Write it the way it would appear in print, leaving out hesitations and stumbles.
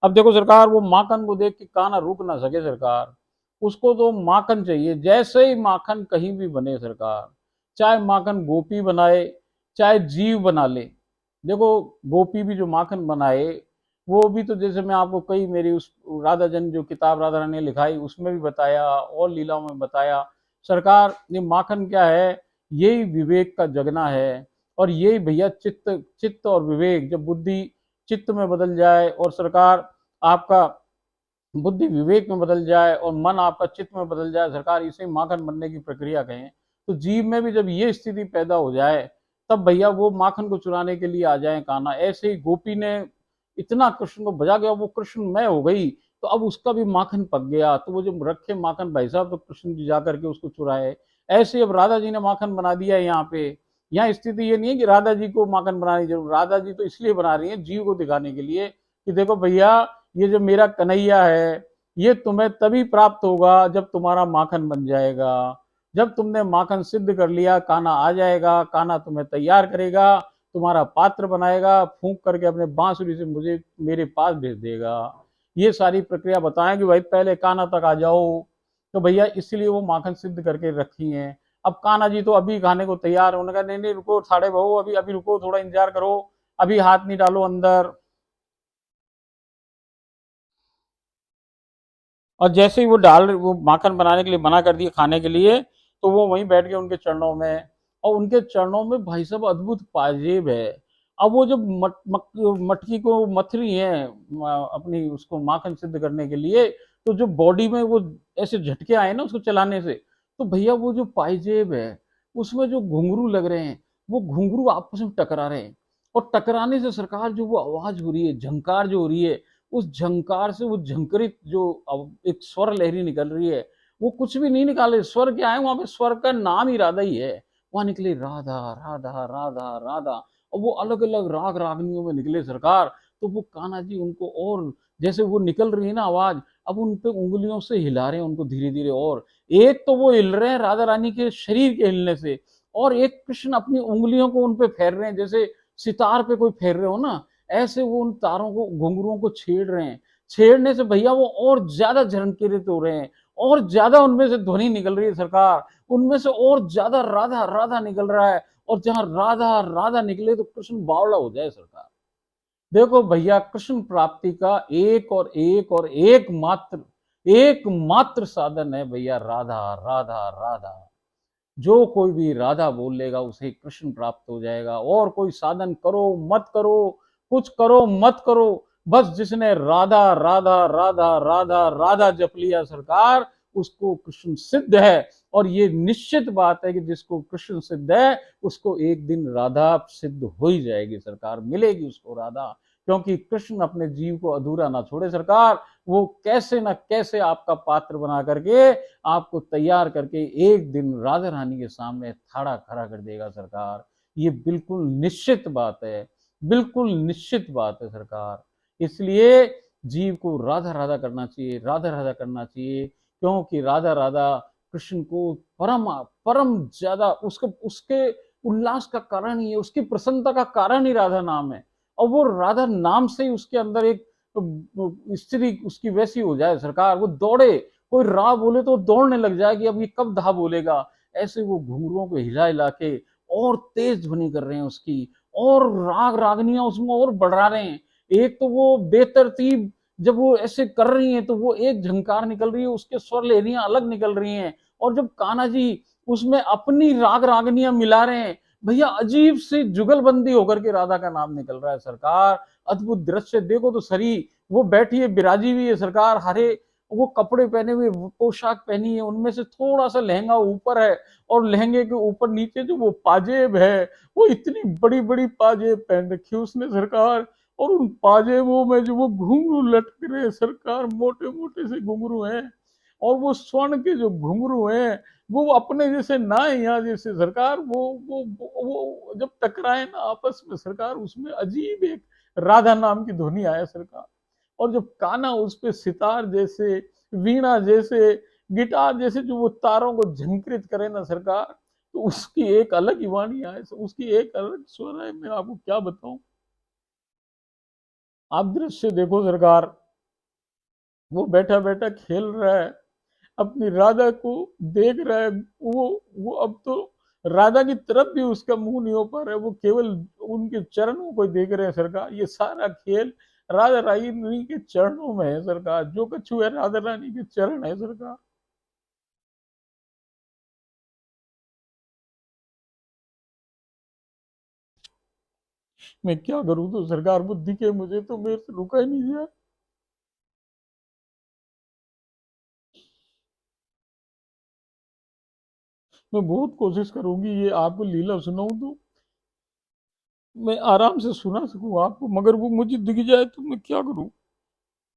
अब देखो सरकार, वो माखन को देख के कान्हा रुक ना सके सरकार, उसको तो माखन चाहिए। जैसे ही माखन कहीं भी बने सरकार, चाहे माखन गोपी बनाए, चाहे जीव बना ले। देखो, गोपी भी जो माखन बनाए, वो भी तो जैसे मैं आपको कई मेरी उस राधा जन जो किताब राधा रानी ने लिखाई उसमें भी बताया और लीलाओं में बताया सरकार, ये माखन क्या है, यही विवेक का जगना है। और यही भैया चित्त चित्त और विवेक, जब बुद्धि चित्त में बदल जाए और सरकार आपका बुद्धि विवेक में बदल जाए और मन आपका चित्त में बदल जाए सरकार, इसे माखन बनने की प्रक्रिया कहें। तो जीव में भी जब ये स्थिति पैदा हो जाए, तब भैया वो माखन को चुराने के लिए आ जाए कान्हा। ऐसे ही गोपी ने इतना कृष्ण को बजा गया, वो कृष्णमय हो गई, तो अब उसका भी माखन पक गया, तो वो जो रखे माखन भाई साहब, तो कृष्ण जी जा करके उसको चुराए। ऐसे ही अब राधा जी ने माखन बना दिया है यहाँ पे। यहाँ स्थिति ये नहीं है कि राधा जी को माखन बनाने की जरूरत, राधा जी तो इसलिए बना रही है जीव को दिखाने के लिए कि देखो भैया, ये जो मेरा कन्हैया है, ये तुम्हें तभी प्राप्त होगा जब तुम्हारा माखन बन जाएगा। जब तुमने माखन सिद्ध कर लिया, कान्हा आ जाएगा, कान्हा तुम्हें तैयार करेगा, तुम्हारा पात्र बनाएगा, फूंक करके अपने बांसुरी से मुझे मेरे पास भेज देगा। ये सारी प्रक्रिया बताएं कि भाई पहले कान्हा तक आ जाओ। तो भैया इसलिए वो माखन सिद्ध करके रखी है। अब कान्हा जी तो अभी खाने को तैयार है, उन्होंने कहा नहीं नहीं रुको साढ़े बहू, अभी अभी रुको, थोड़ा इंतजार करो, अभी हाथ नहीं डालो अंदर। और जैसे ही वो माखन बनाने के लिए मना कर दिया खाने के लिए, तो वो वहीं बैठ गए उनके चरणों में। और उनके चरणों में भाई साहब अद्भुत पाजेब है। अब वो जब मटकी को मथ रही है अपनी उसको माखन सिद्ध करने के लिए, तो जो बॉडी में वो ऐसे झटके आए ना उसको चलाने से, तो भैया वो जो पाइजेब है उसमें जो घुंघरू लग रहे हैं, वो घुंघरू आपस में टकरा रहे हैं। और टकराने से सरकार जो वो आवाज हो रही है, झंकार जो हो रही है, उस झंकार से वो झंकरित जो अब एक स्वर लहरी निकल रही है, वो कुछ भी नहीं निकाले, स्वर क्या है वहां पे, स्वर का नाम ही राधा ही है। वहां निकले राधा राधा राधा राधा, और वो अलग अलग राग रागनियों में निकले सरकार। तो वो कान्हा जी उनको, और जैसे वो निकल रही है ना आवाज, अब उन पे उंगलियों से हिला रहे हैं उनको धीरे धीरे। और एक तो वो हिल रहे हैं राधा रानी के शरीर के हिलने से, और एक कृष्ण अपनी उंगलियों को उन पे फेर रहे हैं, जैसे सितार पे कोई फेर रहे हो ना, ऐसे वो उन तारों को, घुंघरुओं को छेड़ रहे हैं। छेड़ने से भैया वो और ज्यादा झंकृत हो रहे हैं, और ज्यादा उनमें से ध्वनि निकल रही है सरकार, उनमें से और ज्यादा राधा राधा निकल रहा है। और जहां राधा राधा निकले तो कृष्ण बावला हो जाए सरकार। देखो भैया, कृष्ण प्राप्ति का एक मात्र साधन है भैया, राधा राधा राधा। जो कोई भी राधा बोल लेगा उसे कृष्ण प्राप्त हो जाएगा। और कोई साधन करो मत करो, कुछ करो मत करो, बस जिसने राधा राधा राधा राधा राधा जप लिया सरकार, उसको कृष्ण सिद्ध है। और ये निश्चित बात है कि जिसको कृष्ण सिद्ध है, उसको एक दिन राधा सिद्ध हो ही जाएगी सरकार, मिलेगी उसको राधा। क्योंकि कृष्ण अपने जीव को अधूरा ना छोड़े सरकार, वो कैसे ना कैसे आपका पात्र बना करके, आपको तैयार करके एक दिन राधा रानी के सामने खड़ा खड़ा कर देगा सरकार। ये बिल्कुल निश्चित बात है, बिल्कुल निश्चित बात है सरकार। इसलिए जीव को राधा राधा करना चाहिए, राधा राधा करना चाहिए, क्योंकि राधा राधा कृष्ण को परम परम ज्यादा उसके उसके उल्लास का कारण ही है, उसकी प्रसन्नता का कारण ही राधा नाम है। और वो राधा नाम से ही उसके अंदर एक स्थिति उसकी वैसी हो जाए सरकार, वो दौड़े, कोई रा बोले तो दौड़ने लग जाए कि अब ये कब धा बोलेगा। ऐसे वो घुंघरुओं को हिला हिला के और तेज ध्वनि कर रहे हैं उसकी, और राग रागनियां उसमें और बढ़ा रहे हैं। एक तो वो बेतरतीब जब वो ऐसे कर रही हैं, तो वो एक झंकार निकल रही है, उसके स्वर लहरियां अलग निकल रही हैं। और जब कान्हा जी उसमें अपनी राग रागनियां मिला रहे हैं, भैया अजीब सी जुगलबंदी होकर के राधा का नाम निकल रहा है सरकार। अद्भुत दृश्य देखो तो सरी, वो बैठी है, बिराजी हुई है सरकार, हरे वो कपड़े पहने हुए, पोशाक पहनी है, उनमें से थोड़ा सा लहंगा ऊपर है, और लहंगे के ऊपर नीचे जो वो पाजेब है, वो इतनी बड़ी बड़ी पाजेब पहन रखी है उसने सरकार। और उन पाजेबों में जो वो घुंघरू लटक रहे सरकार, मोटे मोटे से घुंघरू हैं। और वो स्वर्ण के जो घुंघरू हैं, वो अपने जैसे ना है यहाँ जैसे सरकार, वो जब टकराए ना आपस में सरकार, उसमें अजीब एक राधा नाम की ध्वनि आया सरकार। और जब कान्हा उस पे सितार जैसे, वीणा जैसे, गिटार जैसे जो वो तारों को झंकृत करे ना सरकार, तो उसकी एक अलग ही वाणी आए, उसकी एक अलग स्वर है, मैं आपको क्या बताऊं। आप दृश्य देखो सरकार, वो बैठा बैठा खेल रहा है, अपनी राधा को देख रहा है। वो अब तो राधा की तरफ भी उसका मुंह नहीं हो पा रहा है, वो केवल उनके चरणों को देख रहे हैं सरकार। ये सारा खेल राधा रानी के चरणों में है सरकार, जो कछु है राधा रानी के चरण है सरकार। मैं क्या करूं, तो सरकार बुद्धि के मुझे तो मेरे से रुका ही नहीं गया। मैं बहुत कोशिश करूंगी ये आपको लीला सुनाऊं तो मैं आराम से सुना सकूं आपको, मगर वो मुझे दिख जाए तो मैं क्या करूं।